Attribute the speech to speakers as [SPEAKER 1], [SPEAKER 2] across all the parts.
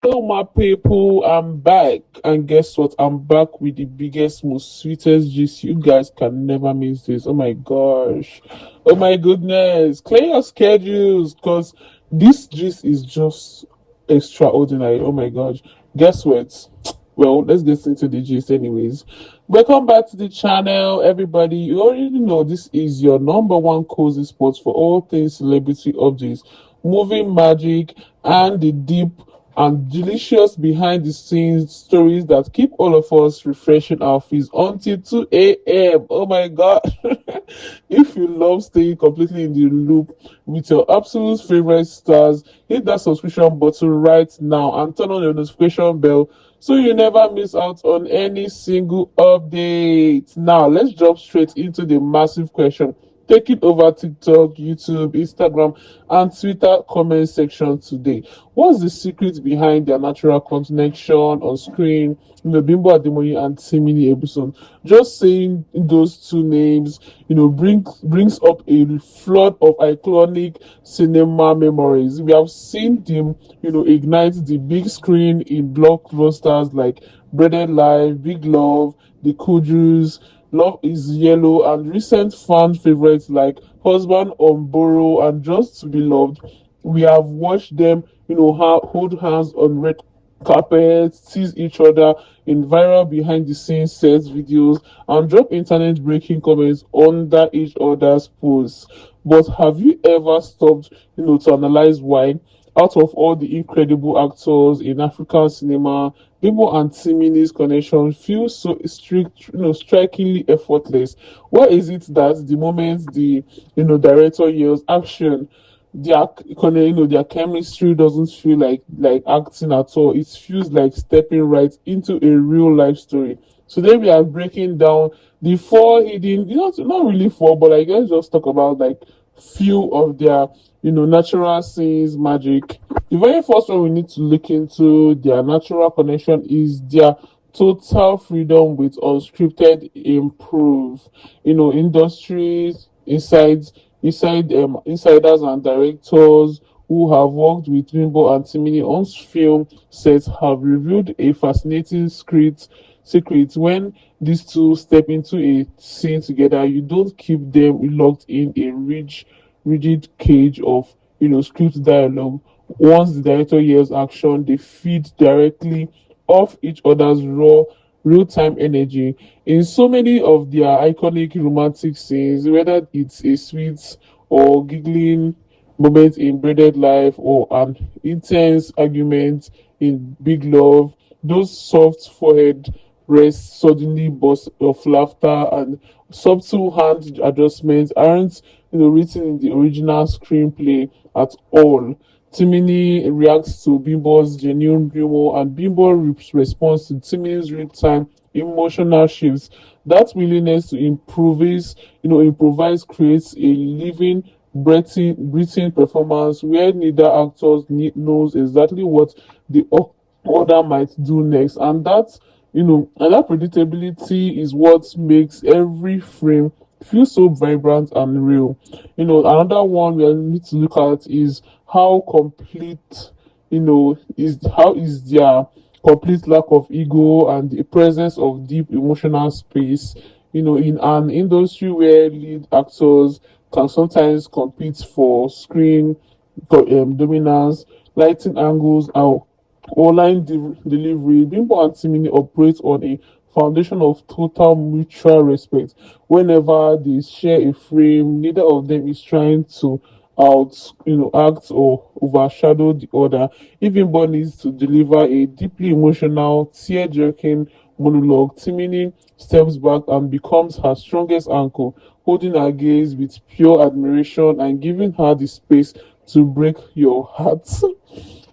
[SPEAKER 1] Hello, my people. I'm back, and guess what? I'm back with the biggest, most sweetest gist. You guys can never miss this. Oh my gosh! Oh my goodness! Clear your schedules, cause this gist is just extraordinary. Oh my gosh! Guess what? Well, let's get into the gist, anyways. Welcome back to the channel, everybody. You already know this is your number one cozy spot for all things celebrity updates, movie magic, and the deep and delicious behind the scenes stories that keep all of us refreshing our feeds until 2 a.m. Oh my god. If you love staying completely in the loop with your absolute favorite stars, hit that subscription button right now and turn on your notification bell so you never miss out on any single update. Now, let's jump straight into the massive question taking over TikTok, YouTube, Instagram, and Twitter comment section today. What's the secret behind their natural connection on screen? Bimbo Ademoye and Timini Egbuson. Just saying those two names, brings up a flood of iconic cinema memories. We have seen them, ignite the big screen in blockbusters like Breaded Life, Big Love, The Kujus, Love is Yellow, and recent fan favorites like Husband on Borrow and Just to Be Loved. We have watched them, hold hands on red carpets, tease each other in viral behind the scenes sets videos, and drop internet breaking comments under each other's posts. But have you ever stopped, to analyze why? Out of all the incredible actors in African cinema, Bimbo and Timini's connection feels so strict, strikingly effortless. Why is it that the moment the director yells action, their their chemistry doesn't feel like acting at all. It feels like stepping right into a real life story. Today we are breaking down the four hidden, not really four, but I guess just talk about like few of their natural scenes magic. The very first one we need to look into their natural connection is their total freedom with unscripted improve. Industries insiders and directors who have worked with Bimbo and Timini on film sets have revealed a fascinating secret. When these two step into a scene together, you don't keep them locked in a rigid cage of script dialogue. Once the director yells action, they feed directly off each other's real-time energy. In so many of their iconic romantic scenes, whether it's a sweet or giggling moment in Braided Life or an intense argument in Big Love, those soft forehead rests suddenly burst of laughter and subtle hand adjustments aren't written in the original screenplay at all. Timini reacts to Bimbo's genuine humor, and Bimbo responds to Timini's real-time emotional shifts. That willingness to improvise creates a living, breathing performance where neither actor knows exactly what the other might do next, and that predictability is what makes every frame feel so vibrant and real. Another one we need to look at is how complete, is their complete lack of ego and the presence of deep emotional space. In an industry where lead actors can sometimes compete for screen dominance, lighting angles, or delivery, Bimbo and Timini operate on a foundation of total mutual respect. Whenever they share a frame, neither of them is trying to act or overshadow the other. If Bimbo needs to deliver a deeply emotional, tear-jerking monologue, Timini steps back and becomes her strongest anchor, holding her gaze with pure admiration and giving her the space to break your heart.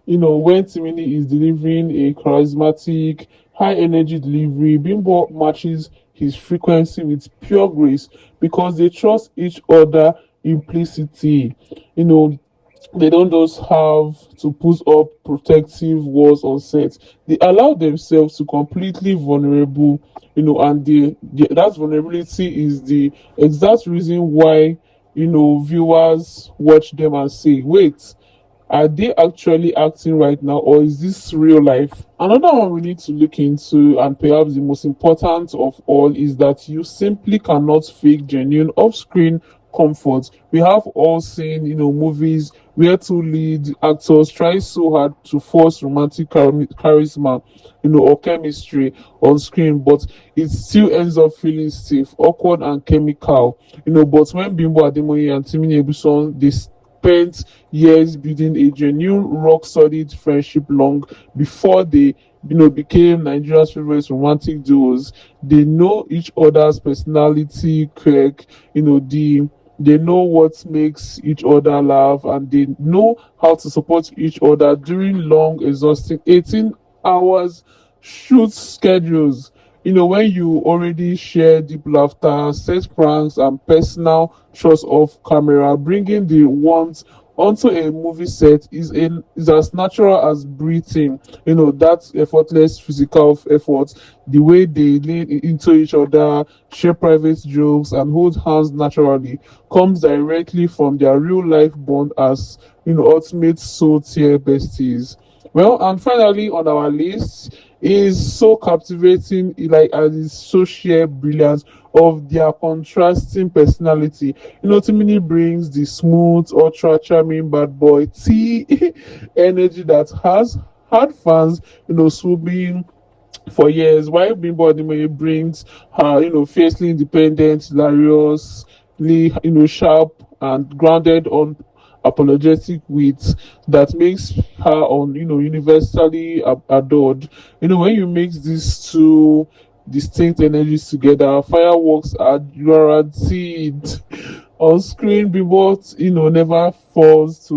[SPEAKER 1] When Timini is delivering a charismatic, high energy delivery, Bimbo matches his frequency with pure grace because they trust each other implicitly. You know, they don't just have to put up protective walls on set. They allow themselves to completely vulnerable, and that vulnerability is the exact reason why viewers watch them and say, wait, Are they actually acting right now, or is this real life? Another one we need to look into, and perhaps the most important of all, is that you simply cannot fake genuine off-screen comfort. We have all seen, movies where two lead actors try so hard to force romantic charisma, or chemistry on screen, but it still ends up feeling stiff, awkward, and chemical. But when Bimbo Ademoye and Timini Egbuson, they spent years building a genuine, rock solid friendship long before they became Nigeria's favorite romantic duos. They know each other's personality quirk, they know what makes each other laugh, and they know how to support each other during long, exhausting 18 hours shoot schedules. When you already share deep laughter, set pranks, and personal shots off camera, bringing the warmth onto a movie set is as natural as breathing. That effortless physical effort, the way they lean into each other, share private jokes, and hold hands naturally, comes directly from their real life bond as ultimate soul tier besties. Well, and finally on our list is so captivating, like as is so sheer brilliance of their contrasting personality. Timini brings the smooth, ultra charming bad boy T energy that has had fans, swooping for years, while Bimbo Ademoye brings her, fiercely independent, hilariously, sharp and grounded on apologetic wit that makes her on universally adored. When you mix these two distinct energies together, fireworks are guaranteed. On screen, Bimbo, never falls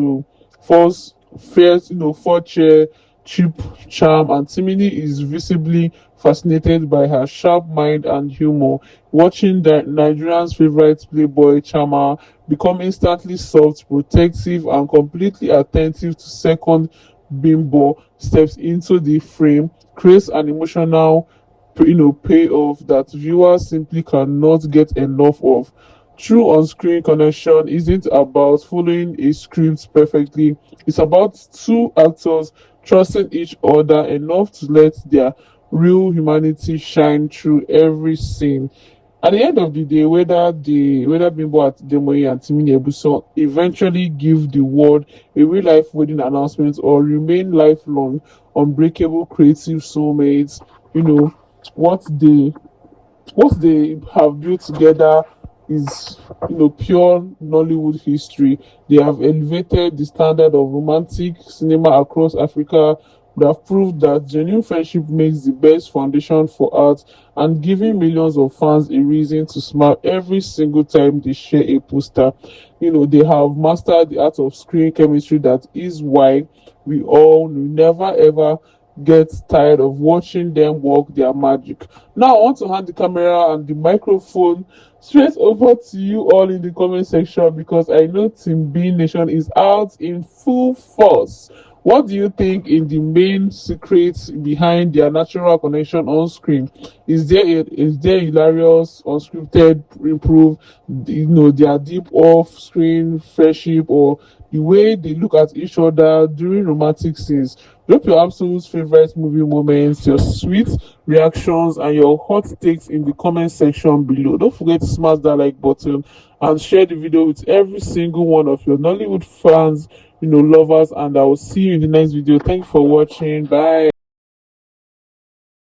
[SPEAKER 1] fares, fortune, cheap charm, and Timini is visibly fascinated by her sharp mind and humor. Watching the Nigerian's favorite playboy charmer become instantly soft, protective, and completely attentive to second Bimbo steps into the frame creates an emotional, payoff that viewers simply cannot get enough of. True on-screen connection isn't about following a script perfectly. It's about two actors trusting each other enough to let their real humanity shine through every scene. At the end of the day, whether Bimbo at Demoye and Timini Ebuson eventually give the world a real life wedding announcement or remain lifelong unbreakable creative soulmates, you know what they have built together is pure Nollywood history. They have elevated the standard of romantic cinema across Africa. They have proved that genuine friendship makes the best foundation for art, and giving millions of fans a reason to smile every single time they share a poster. They have mastered the art of screen chemistry. That is why we all will never ever get tired of watching them work their magic. Now, I want to hand the camera and the microphone straight over to you all in the comment section, because I know Team B Nation is out in full force. What do you think in the main secrets behind their natural connection on screen? Is there hilarious, unscripted improve, their deep off screen friendship, or the way they look at each other during romantic scenes? Drop your absolute favorite movie moments, your sweet reactions, and your hot takes in the comment section below. Don't forget to smash that like button and share the video with every single one of your Nollywood fans, lovers, and I will see you in the next video. Thank you for watching. Bye.